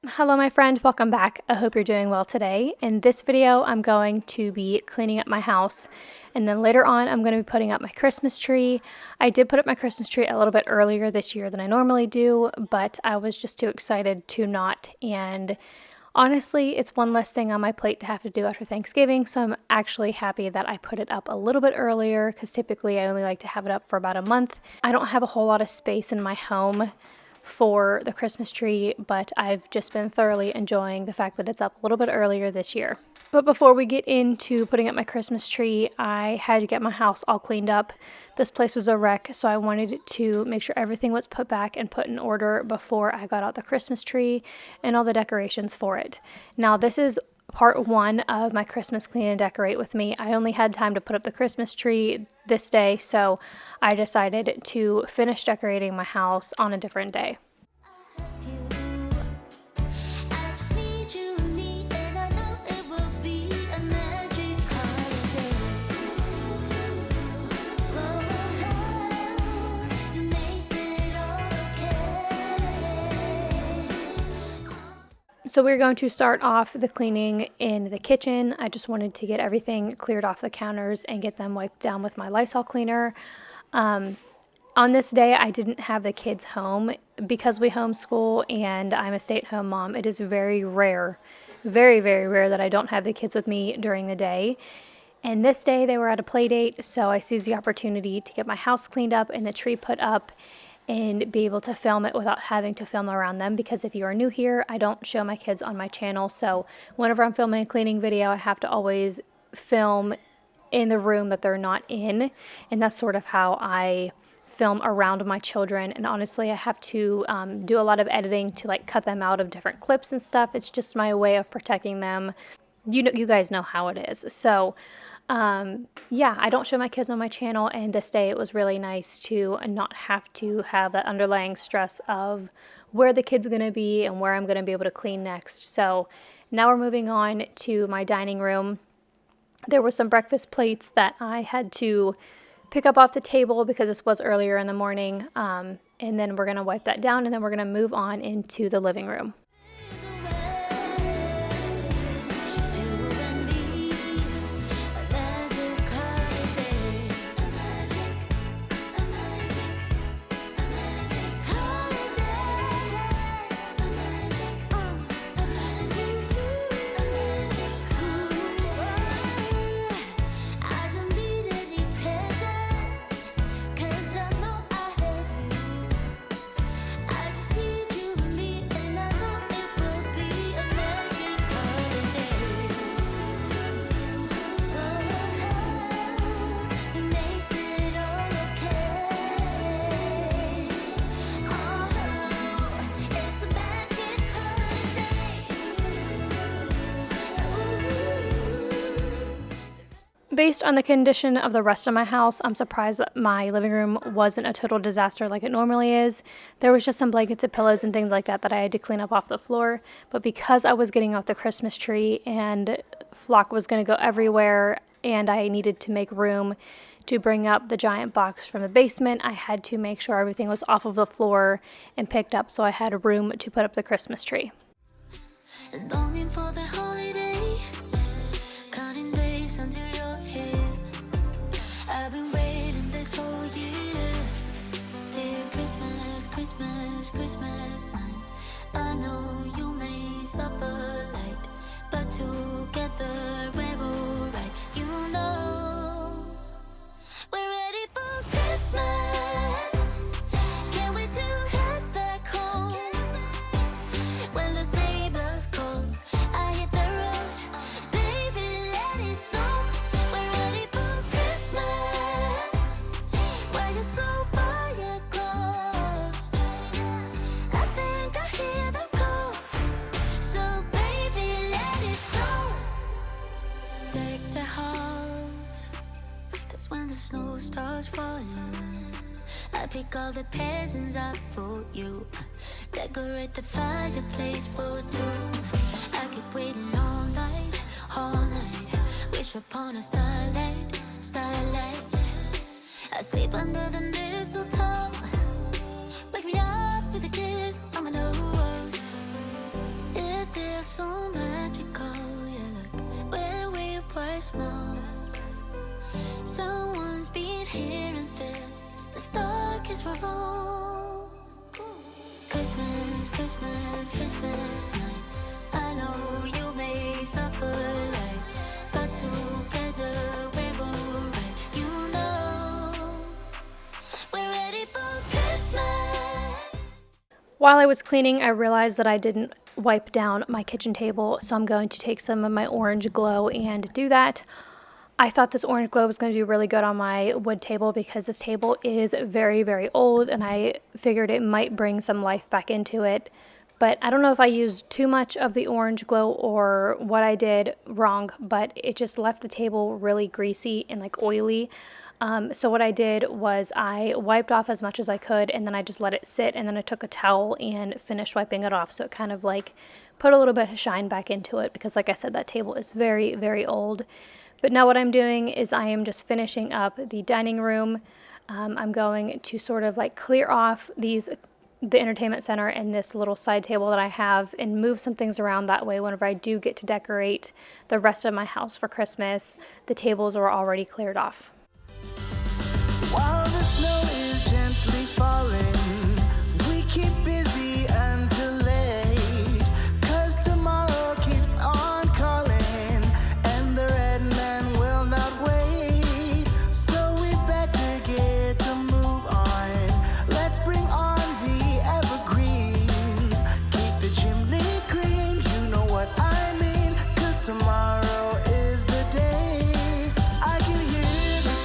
Hello my friend, welcome back. I hope you're doing well today. In this video, I'm going to be cleaning up my house, and then later on I'm going to be putting up my Christmas tree. I did put up my Christmas tree a little bit earlier this year than I normally do, but I was just too excited to not, and honestly, it's one less thing on my plate to have to do after Thanksgiving, so I'm actually happy that I put it up a little bit earlier because typically I only like to have it up for about a month. I don't have a whole lot of space in my home for the Christmas tree, but I've just been thoroughly enjoying the fact that it's up a little bit earlier this year. But before we get into putting up my Christmas tree, I had to get my house all cleaned up. This place was a wreck, so I wanted to make sure everything was put back and put in order before I got out the Christmas tree and all the decorations for it. Now, this is part one of my Christmas clean and decorate with me. I only had time to put up the Christmas tree this day, so I decided to finish decorating my house on a different day. So we're going to start off the cleaning in the kitchen. I just wanted to get everything cleared off the counters and get them wiped down with my Lysol cleaner. On this day, I didn't have the kids home because we homeschool and I'm a stay-at-home mom. It is very rare, very, very rare that I don't have the kids with me during the day. And this day they were at a play date, so I seized the opportunity to get my house cleaned up and the tree put up and be able to film it without having to film around them, because if you are new here, I don't show my kids on my channel, so whenever I'm filming a cleaning video, I have to always film in the room that they're not in, and that's sort of how I film around my children. And honestly, I have to do a lot of editing to like cut them out of different clips and stuff. It's just my way of protecting them. You guys know how it is. So yeah, I don't show my kids on my channel, and this day it was really nice to not have to have that underlying stress of where the kid's going to be and where I'm going to be able to clean next. So now we're moving on to my dining room. There were some breakfast plates that I had to pick up off the table because this was earlier in the morning, and then we're going to wipe that down, and then we're going to move on into the living room. Based on the condition of the rest of my house, I'm surprised that my living room wasn't a total disaster like it normally is. There was just some blankets and pillows and things like that that I had to clean up off the floor. But because I was getting out the Christmas tree and Flock was going to go everywhere and I needed to make room to bring up the giant box from the basement, I had to make sure everything was off of the floor and picked up, so I had room to put up the Christmas tree. Longing for the holiday, counting days until you're here. I've been waiting this whole year. Dear Christmas, Christmas, Christmas night. I know you may stop a light, but together we're alright. You know we're ready for Christmas. Can't wait to head back home. When the sleigh bells call, I hit the road. Baby, let it snow. We're ready for Christmas. While you're so far, you're close. I think I hear them call. So baby, let it snow. Deck the house. That's when the snow starts falling. I pick all the presents up for you. Decorate the fireplace for two. I keep waiting all night, all night. Wish upon a starlight, starlight. I sleep under the mistletoe. Wake me up with a kiss on my nose. felt so magical, yeah, like where we were small. Someone's been here and there, the star kids were wrong. Christmas, Christmas, Christmas night, I know you may suffer like, but together we're alright. You know we're ready for Christmas. While I was cleaning, I realized that I didn't wipe down my kitchen table, so I'm going to take some of my orange glow and do that. I thought this orange glow was going to do really good on my wood table because this table is very, very old, and I figured it might bring some life back into it. But I don't know if I used too much of the orange glow or what I did wrong, but it just left the table really greasy and like oily. So what I did was I wiped off as much as I could, and then I just let it sit, and then I took a towel and finished wiping it off. So it kind of like put a little bit of shine back into it because, like I said, that table is very, very old. But now what I'm doing is I am just finishing up the dining room. I'm going to sort of like clear off the entertainment center and this little side table that I have and move some things around. That way whenever I do get to decorate the rest of my house for Christmas, the tables are already cleared off. While the snow is gently falling, we keep busy until late, 'cause tomorrow keeps on calling, and the red man will not wait. So we better get to move on. Let's bring on the evergreens. Keep the chimney clean, you know what I mean, 'cause tomorrow is the day. I can hear the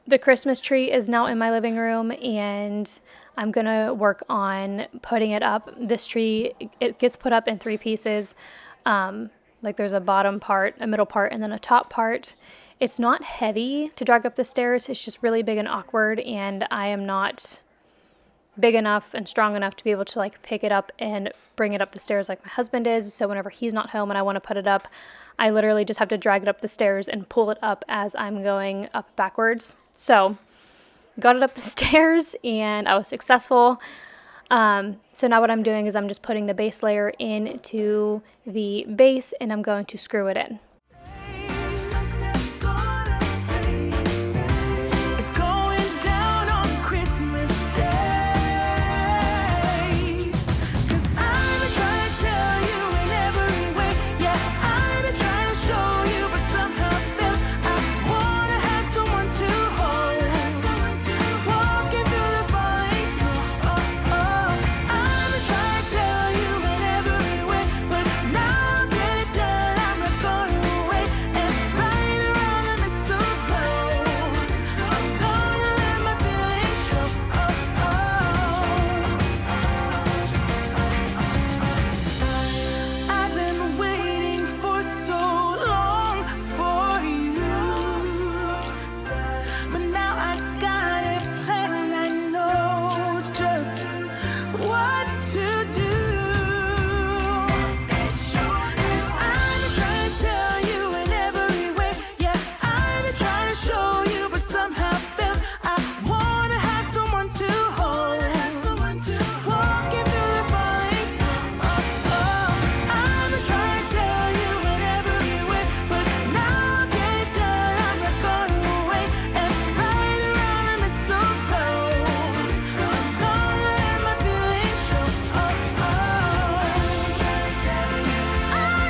The Christmas tree is now in my living room, and I'm gonna work on putting it up. This tree, it gets put up in 3 pieces. Like there's a bottom part, a middle part, and then a top part. It's not heavy to drag up the stairs. It's just really big and awkward, and I am not big enough and strong enough to be able to like pick it up and bring it up the stairs like my husband is. So whenever he's not home and I want to put it up, I literally just have to drag it up the stairs and pull it up as I'm going up backwards. So got it up the stairs and I was successful. So now what I'm doing is I'm just putting the base layer into the base and I'm going to screw it in. It's going down on Christmas Day. 'Cause I've been trying to tell you in every way. Yeah, I've been trying to show you, but somehow felt I wanna have someone to hold. Walking through the falling snow. I've been trying to tell you in every way, but now I'll get it done. I'm not going away and right around the mistletoe. I'm gonna let my feelings show. I've been waiting for so long for you, but now I got it planned. I know just what to do. 'Cause I've been trying to tell you in every way. Yeah, I've been trying to show you, but somehow felt I wanna have someone to hold. Walking through the falling snow. I've been trying to tell you in every way, but now I'll get it done. I'm not going away and right around the mistletoe. I'm gonna let my feelings show. I've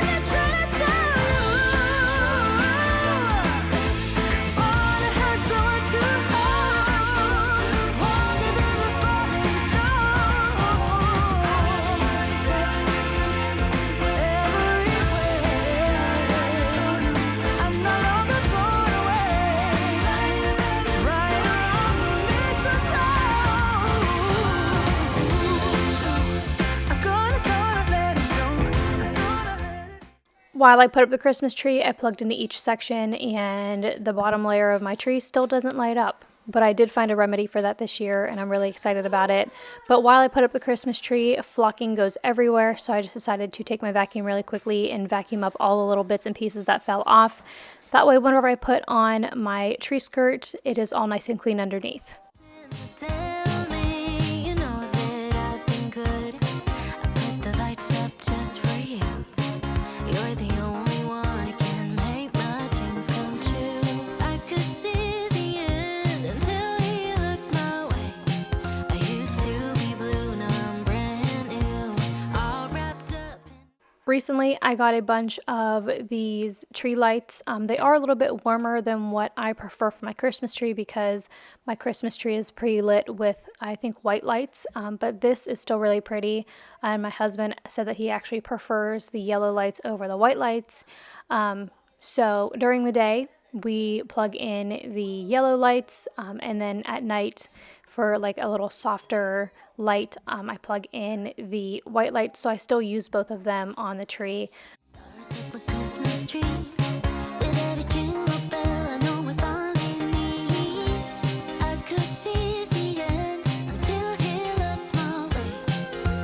been trying to tell you. Wanna have someone to hold. Walking through the falling snow. I'm no longer going away. Right around the mistletoe. I'm gonna let it show. While I put up the Christmas tree, I plugged into each section and the bottom layer of my tree still doesn't light up. But I did find a remedy for that this year and I'm really excited about it. But while I put up the Christmas tree, flocking goes everywhere. So I just decided to take my vacuum really quickly and vacuum up all the little bits and pieces that fell off. That way, whenever I put on my tree skirt, it is all nice and clean underneath. Tell me you know that I've been good. I put the lights up just for you. You're the only one who can make my dreams come true. I could see the end until he looked my way. I used to be blue, now I'm brand new. All wrapped up in Recently, I got a bunch of these tree lights. They are a little bit warmer than what I prefer for my Christmas tree because my Christmas tree is pre-lit with, I think, white lights. But this is still really pretty. And my husband said that he actually prefers the yellow lights over the white lights. So during the day, we plug in the yellow lights, and then at night, for like a little softer light, I plug in the white light, so I still use both of them on the tree. Start up a Christmas tree with every jingle bell. I know we finally meet. I could see the end until he looked my way.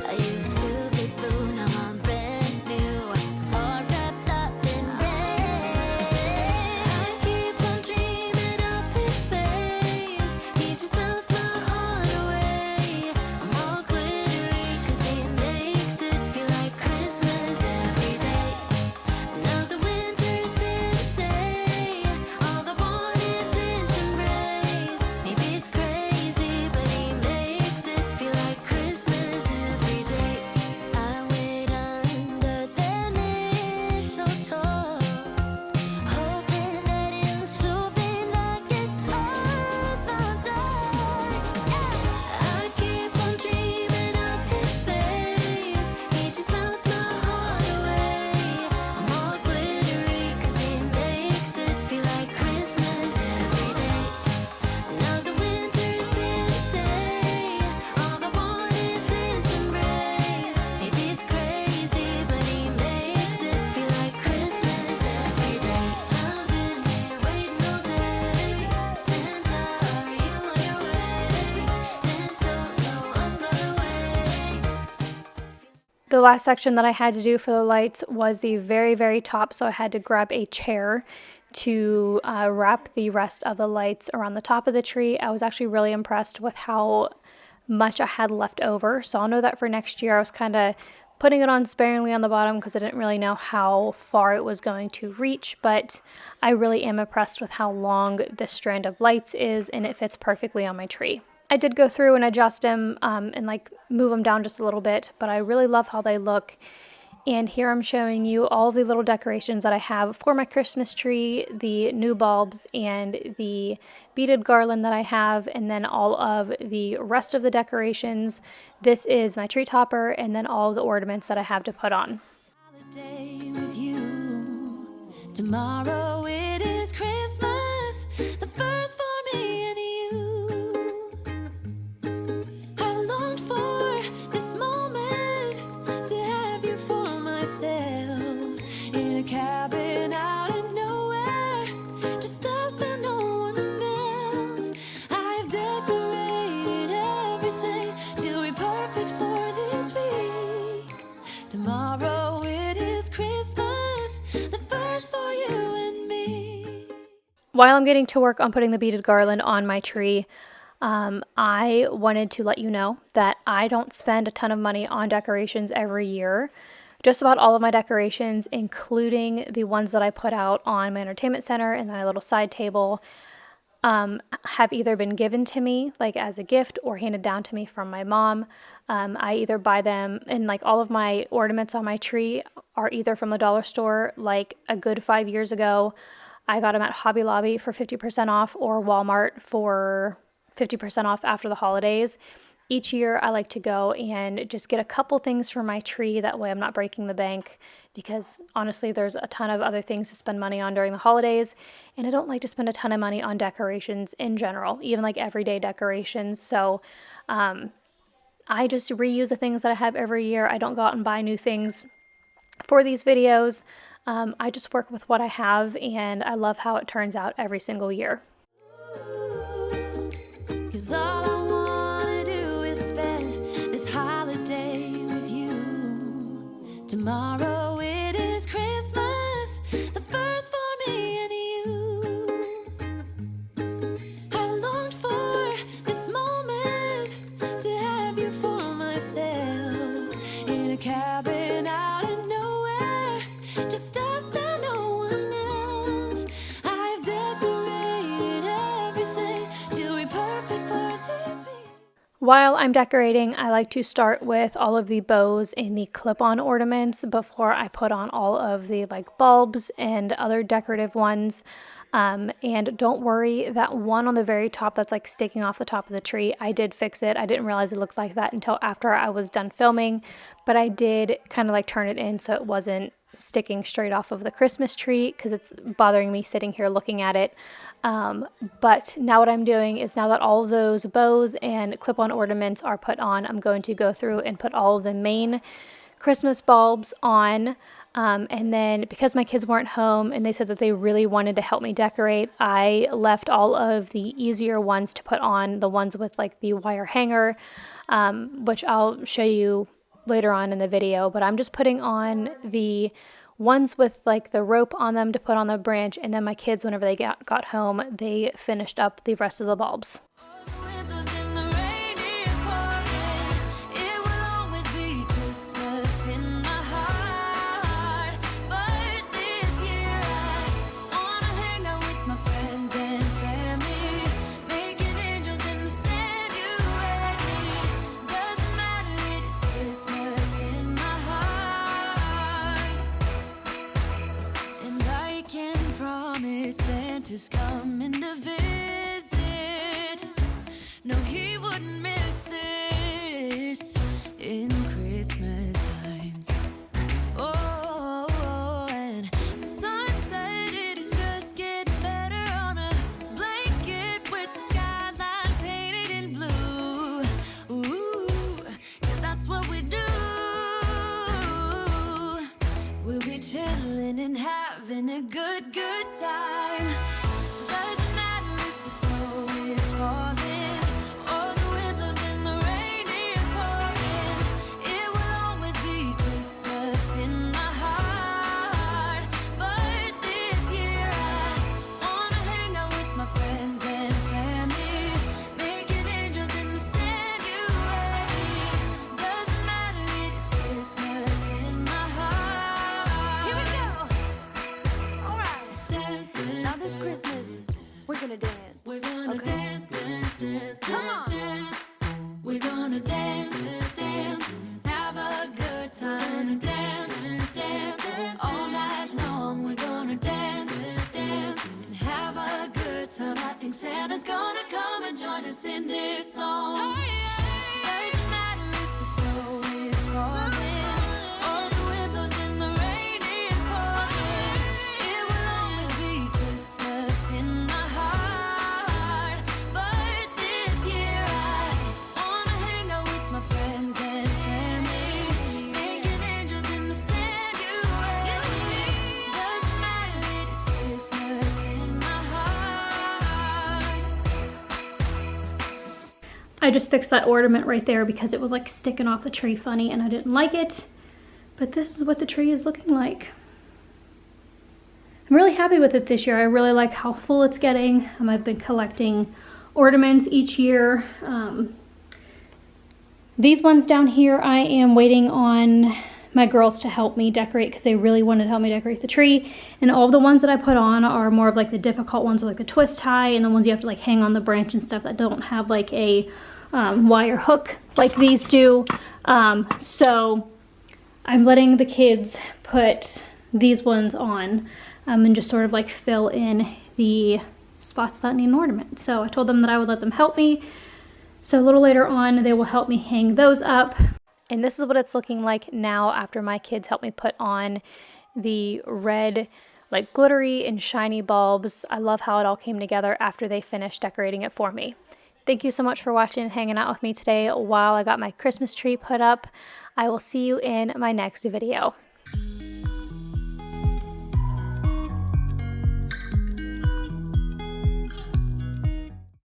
I used to be blue, now I'm brand new. All wrapped up in red. I keep on dreaming of his face. He just melts my heart away. I'm all glittery 'cause he makes it feel like Christmas every day. Now the winter's The last section that I had to do for the lights was the very, very top, so I had to grab a chair to wrap the rest of the lights around the top of the tree. I was actually really impressed with how much I had left over, so I'll know that for next year. I was kind of putting it on sparingly on the bottom because I didn't really know how far it was going to reach, but I really am impressed with how long this strand of lights is, and it fits perfectly on my tree. I did go through and adjust them and like move them down just a little bit, but I really love how they look. And here I'm showing you all the little decorations that I have for my Christmas tree, the new bulbs and the beaded garland that I have, and then all of the rest of the decorations. This is my tree topper, and then all the ornaments that I have to put on. Holiday with you. Tomorrow it is Christmas, the first for me and you. I've longed for this moment to have you for myself in a cabin out in nowhere, just us and no one else. I've decorated everything till we're perfect for this week. Tomorrow it is Christmas, the first for you and me. While I'm getting to work on putting the beaded garland on my tree, I wanted to let you know that I don't spend a ton of money on decorations every year. Just about all of my decorations, including the ones that I put out on my entertainment center and my little side table, have either been given to me like as a gift or handed down to me from my mom. I either buy them, and like all of my ornaments on my tree are either from the dollar store. Like a good 5 years ago, I got them at Hobby Lobby for 50% off, or Walmart for 50% off after the holidays. Each year I like to go and just get a couple things for my tree. That way I'm not breaking the bank, because honestly there's a ton of other things to spend money on during the holidays, and I don't like to spend a ton of money on decorations in general, even like everyday decorations. So I just reuse the things that I have every year. I don't go out and buy new things for these videos. I just work with what I have, and I love how it turns out every single year. 'Cause all I wanna do is spend this holiday with you. Tomorrow it is Christmas, the first for me and you. I've longed for this moment to have you for myself in a cabin out in nowhere, just us and no one else. I've decorated everything till we're perfect for this week. While I'm decorating, I like to start with all of the bows and the clip-on ornaments before I put on all of the like bulbs and other decorative ones. And don't worry, that one on the very top that's like sticking off the top of the tree, I did fix it. I didn't realize it looked like that until after I was done filming, but I did kind of like turn it in so it wasn't sticking straight off of the Christmas tree, because it's bothering me sitting here looking at it. But now what I'm doing is, now that all of those bows and clip-on ornaments are put on, I'm going to go through and put all of the main Christmas bulbs on. And then because my kids weren't home and they said that they really wanted to help me decorate, I left all of the easier ones to put on, the ones with like the wire hanger, which I'll show you later on in the video. But I'm just putting on the ones with like the rope on them to put on the branch, and then my kids, whenever they got home, they finished up the rest of the bulbs. The windows in the rain is pouring. It will always be Christmas in my heart. But this year I wanna hang out with my friends and family, making angels in the sand. You ready? Doesn't matter, it is Christmas in my heart. And I can promise Santa's coming to visit. No, he wouldn't miss this in Christmas times. Oh, and the sunset, it is just getting better on a blanket with the skyline painted in blue. Ooh, yeah, that's what we do. We'll be chilling and having a good time. Doesn't matter if the snow is falling or the wind blows and the rain is pouring. It will always be Christmas. We're gonna dance. We're gonna dance, dance, dance, dance, dance. We're gonna dance, dance, have a good time. Dance, dance, all night long. We're gonna dance, dance, and have a good time. I think Santa's gonna come and join us in this song. Doesn't matter if the snow is falling or the wind blows and the rain is pouring. It will always be Christmas in my heart. But this year I wanna hang out with my friends and family, making angels in the sanctuary. Doesn't matter, it is Christmas in my heart. I just fixed that ornament right there because it was like sticking off the tree funny and I didn't like it. But this is what the tree is looking like. I'm really happy with it this year. I really like how full it's getting. I've been collecting ornaments each year. These ones down here, I am waiting on my girls to help me decorate because they really wanted to help me decorate the tree. And all the ones that I put on are more of like the difficult ones with like the twist tie and the ones you have to like hang on the branch and stuff that don't have like a wire hook like these do. So I'm letting the kids put these ones on and just sort of like fill in the spots that need an ornament. So I told them that I would let them help me. So a little later on, they will help me hang those up. And this is what it's looking like now after my kids help me put on the red, like glittery and shiny bulbs. I love how it all came together after they finished decorating it for me. Thank you so much for watching and hanging out with me today while I got my Christmas tree put up. I will see you in my next video.